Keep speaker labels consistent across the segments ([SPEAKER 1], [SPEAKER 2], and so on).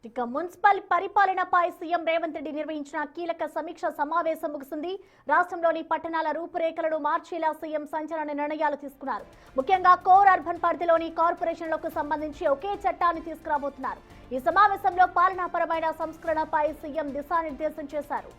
[SPEAKER 1] ఇక municipal పరిపాలనపై CM Revanth Reddy నిర్వహించిన కీలక సమీక్ష సమావేశం ముగిసింది. రాష్ట్రంలోని పట్టణాల రూపురేఖలను మార్చేలా సీఎం సంచలన నిర్ణయాలు తీసుకున్నారు. ముఖ్యంగా కోర్ అర్బన్ పరిధిలోని కార్పొరేషన్లకు సంబంధించి ఒకే చట్టాన్ని తీసుకురాబోతున్నారు. ఈ సమావేశంలో పాలనాపరమైన సంస్కరణపై సీఎం దిశానిర్దేశం చేశారు.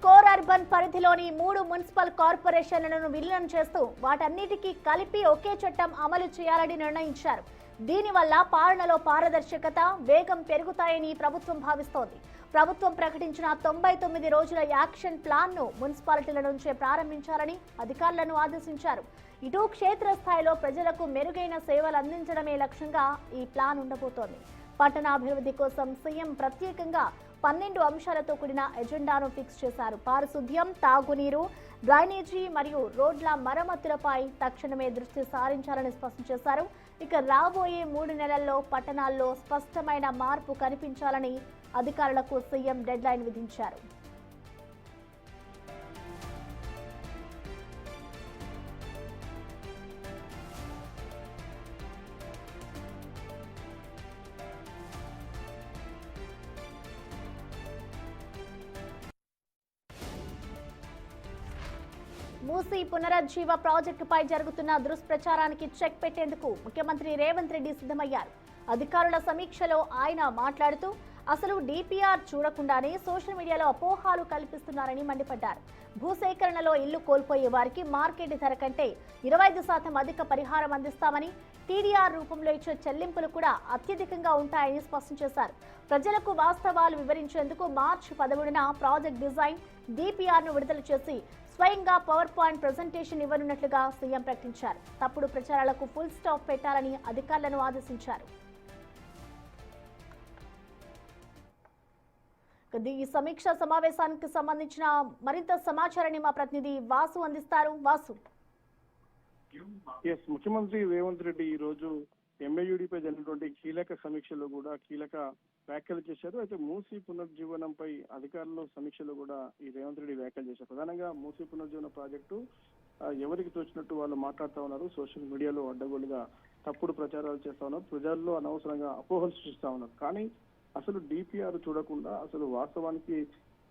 [SPEAKER 1] కోర్ అర్బన్ పరిధిలోని 3 మున్సిపల్ కార్పొరేషన్లను విలీనం చేస్తూ వాటన్నిటికీ కలిపి ఒకే చట్టం అమలు చేయాలని నిర్ణయించారు. దీనివల్ల పాలనలో పారదర్శకత, వేగం పెరుగుతాయని ప్రభుత్వం భావిస్తోంది. ప్రభుత్వం ప్రకటించిన 99 రోజుల యాక్షన్ ప్లాన్ ను మున్సిపాలిటీల నుంచే ప్రారంభించాలని అధికారులను ఆదేశించారు. ఇటు క్షేత్రస్థాయిలో ప్రజలకు మెరుగైన సేవలు అందించడమే లక్ష్యంగా ఈ ప్లాన్ ఉండబోతోంది. పట్టణాభివృద్ధి కోసం సీఎం ప్రత్యేకంగా 12 అంశాలతో కూడిన ఎజెండాను ఫిక్స్ చేశారు. పారిశుద్ధ్యం, తాగునీరు, డ్రైనేజీ మరియు రోడ్ల మరమ్మతులపై తక్షణమే దృష్టి సారించాలని స్పష్టం చేశారు. ఇక రాబోయే 3 నెలల్లో పట్టణాల్లో స్పష్టమైన మార్పు కనిపించాలని అధికారులకు సీఎం డెడ్ లైన్ విధించారు. మూసీ పునరుజ్జీవ ప్రాజెక్టుపై జరుగుతున్న దుష్ప్రచారానికి చెక్ పెట్టేందుకు ముఖ్యమంత్రి రేవంత్ రెడ్డి సిద్ధమయ్యారు. అధికారుల సమీక్షలో ఆయన మాట్లాడుతూ అసలు డిపిఆర్ చూడకుండానే సోషల్ మీడియాలో అపోహాలు కల్పిస్తున్నారని మండిపడ్డారు. భూసేకరణలో ఇల్లు కోల్పోయే వారికి మార్కెట్ ధర కంటే 25% అధిక పరిహారం అందిస్తామని, టీడీఆర్ రూపంలో ఇచ్చే చెల్లింపులు కూడా అత్యధికంగా ఉంటాయని స్పష్టం చేశారు. ప్రజలకు వాస్తవాలు వివరించేందుకు మార్చి 13న ప్రాజెక్ట్ డిజైన్ డిపిఆర్ ను విడుదల చేసి స్వయంగా పవర్ పాయింట్ ప్రెజెంటేషన్ ఇవ్వనున్నట్లుగా సీఎం ప్రకటించారు. తప్పుడు ప్రచారాలకు ఫుల్ స్టాప్ పెట్టాలని అధికారులను ఆదేశించారు. ఈ సమీక్ష సమావేశానికి సంబంధించిన మరింత సమాచారాన్ని మా ప్రతినిధి వాసు అందిస్తారు. వాసు,
[SPEAKER 2] ముఖ్యమంత్రి రేవంత్ రెడ్డి ఈ రోజు ఎంఏయుడిపై జరిగినటువంటి కీలక సమీక్షలో కూడా కీలక వ్యాఖ్యలు చేశారు. అయితే మూసీ పునర్జీవనంపై అధికారుల సమీక్షలో కూడా ఈ రేవంత్ రెడ్డి వ్యాఖ్యలు చేశారు. ప్రధానంగా మూసీ పునర్జీవన ప్రాజెక్టు ఎవరికి తోచినట్టు వాళ్ళు మాట్లాడుతూ ఉన్నారు. సోషల్ మీడియాలో అడ్డగోలుగా తప్పుడు ప్రచారాలు చేస్తా ఉన్నారు. ప్రజల్లో అనవసరంగా అపోహలు సృష్టిస్తా ఉన్నారు. కానీ అసలు డిపిఆర్ చూడకుండా అసలు వాస్తవానికి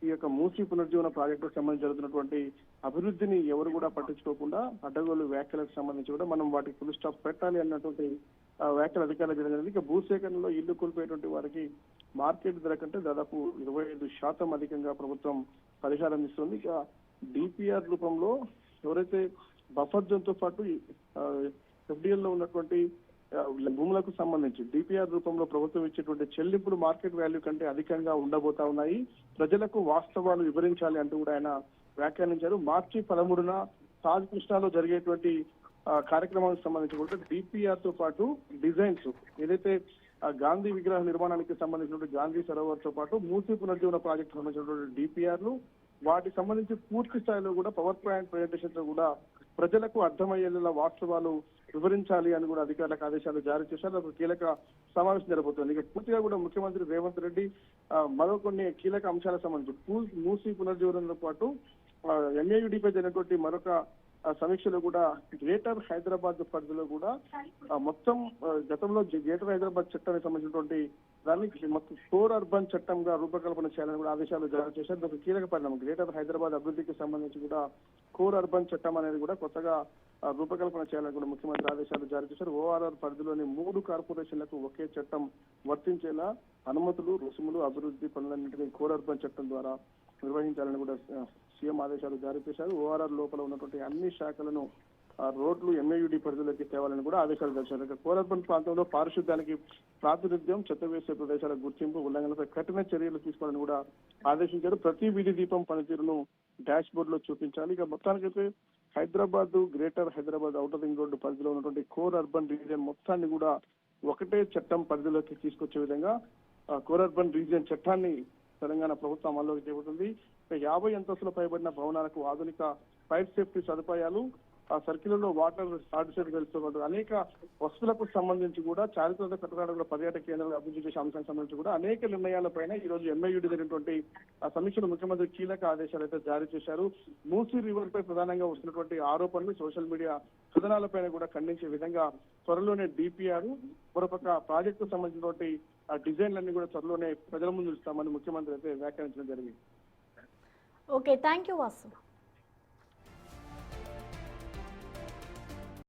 [SPEAKER 2] ఈ యొక్క మూసీ పునర్జీవన ప్రాజెక్టుకు సంబంధించి జరుగుతున్నటువంటి అభివృద్ధిని ఎవరు కూడా పట్టించుకోకుండా అడ్డగోలు వ్యాఖ్యలకు సంబంధించి కూడా మనం వాటికి ఫుల్ స్టాప్ పెట్టాలి అన్నటువంటి వ్యాఖ్యలు అధికారులు జరిగింది. ఇక భూసేకరణలో ఇల్లు కోల్పోయేటువంటి వారికి మార్కెట్ ధర కంటే దాదాపు 25% అధికంగా ప్రభుత్వం పరిహారం ఇస్తుంది. ఇక డిపిఆర్ రూపంలో ఎవరైతే బఫర్ జోన్ తో పాటు ఎఫ్డిఎల్ లో ఉన్నటువంటి భూములకు సంబంధించి డిపిఆర్ రూపంలో ప్రభుత్వం ఇచ్చేటువంటి చెల్లింపులు మార్కెట్ వాల్యూ కంటే అధికంగా ఉండబోతా ఉన్నాయి. ప్రజలకు వాస్తవాలు వివరించాలి అంటూ కూడా ఆయన వ్యాఖ్యానించారు. మార్చి 13న తాజ్ కృష్ణాలో జరిగేటువంటి కార్యక్రమానికి సంబంధించి కూడా డిపిఆర్ తో పాటు డిజైన్స్ ఏదైతే గాంధీ విగ్రహ నిర్మాణానికి సంబంధించినటువంటి గాంధీ సరోవర్ తో పాటు మూసీ పునర్జీవన ప్రాజెక్టు సంబంధించినటువంటి డిపిఆర్లు వాటికి సంబంధించి పూర్తి స్థాయిలో కూడా పవర్ పాయింట్ ప్రెజెంటేషన్ తో కూడా ప్రజలకు అర్థమయ్యేలా వాస్తవాలు వివరించాలి అని కూడా అధికారులకు ఆదేశాలు జారీ చేశారు. ఒక కీలక సమావేశం జరగబోతోంది. ఇక పూర్తిగా కూడా ముఖ్యమంత్రి రేవంత్ రెడ్డి మరో కొన్ని కీలక అంశాలకు సంబంధించి మూసీ పునర్జీవనంతో పాటు ఎంఏయుడిపై జరిగినటువంటి మరొక సమీక్షలో కూడా గ్రేటర్ హైదరాబాద్ పరిధిలో కూడా మొత్తం గతంలో గ్రేటర్ హైదరాబాద్ చట్టానికి సంబంధించినటువంటి దాన్ని మొత్తం కోర్ అర్బన్ చట్టంగా రూపకల్పన చేయాలని కూడా ఆదేశాలు జారీ చేశారు. ఒక కీలక పరిణామం గ్రేటర్ హైదరాబాద్ అభివృద్ధికి సంబంధించి కూడా కోర్ అర్బన్ చట్టం అనేది కూడా కొత్తగా రూపకల్పన చేయాలని కూడా ముఖ్యమంత్రి ఆదేశాలు జారీ చేశారు. ఓఆర్ఆర్ పరిధిలోని 3 కార్పొరేషన్లకు ఒకే చట్టం వర్తించేలా అనుమతులు, రుసుములు, అభివృద్ధి పనులన్నింటినీ కోర్ అర్బన్ చట్టం ద్వారా నిర్వహించాలని కూడా సీఎం ఆదేశాలు జారీ చేశారు. ఓఆర్ఆర్ లోపల ఉన్నటువంటి అన్ని శాఖలను రోడ్లు ఎంఏయుడి పరిధిలోకి తేవాలని కూడా ఆదేశాలు చేశారు. కోర్ అర్బన్ ప్రాంతంలో పారిశుద్ధ్యానికి ప్రాతినిధ్యం, చెత్త వేసే ప్రదేశాల గుర్తింపు, ఉల్లంఘనలపై కఠిన చర్యలు తీసుకోవాలని కూడా ఆదేశించారు. ప్రతి వీధి దీపం పనితీరును డాష్ బోర్డ్ లో చూపించాలి. ఇక మొత్తానికైతే Hyderabad greater Hyderabad outer ring road పరిధిలో ఉన్నటువంటి కోర్ అర్బన్ రీజియన్ మొత్తాన్ని కూడా ఒకటే చట్టం పరిధిలోకి తీసుకొచ్చే విధంగా కోర్ అర్బన్ రీజియన్ చట్టాన్ని తెలంగాణ ప్రభుత్వం అమల్లోకి చేపడుతుంది. 50 అంతస్తుల పైబడిన భవనాలకు ఆధునిక ఫైర్ సేఫ్టీ సదుపాయాలు, ఆ సర్కిల్ లో వాటర్ సాటిస్ఫైతో పాటు అనేక వస్తువులకు సంబంధించి కూడా చారిత్రక కట్టడాలు పర్యాటక కేంద్రాలు అభివృద్ధి చేసే అంశానికి సంబంధించి కూడా అనేక నిర్ణయాలపైన ఈ రోజు ఎంఐయుడి జరిగినటువంటి ఆ సమీక్షలో ముఖ్యమంత్రి కీలక ఆదేశాలు అయితే జారీ చేశారు. మూసీ రివర్ పై ప్రధానంగా వస్తున్నటువంటి ఆరోపణలు సోషల్ మీడియా కథనాలపైన కూడా ఖండించే విధంగా త్వరలోనే డిపిఆర్ మరోపక్క ప్రాజెక్టు సంబంధించినటువంటి ఆ డిజైన్లన్నీ కూడా త్వరలోనే ప్రజల ముందు ఇస్తామని ముఖ్యమంత్రి అయితే వ్యాఖ్యానించడం జరిగింది.
[SPEAKER 1] Okay, thank you Vasu.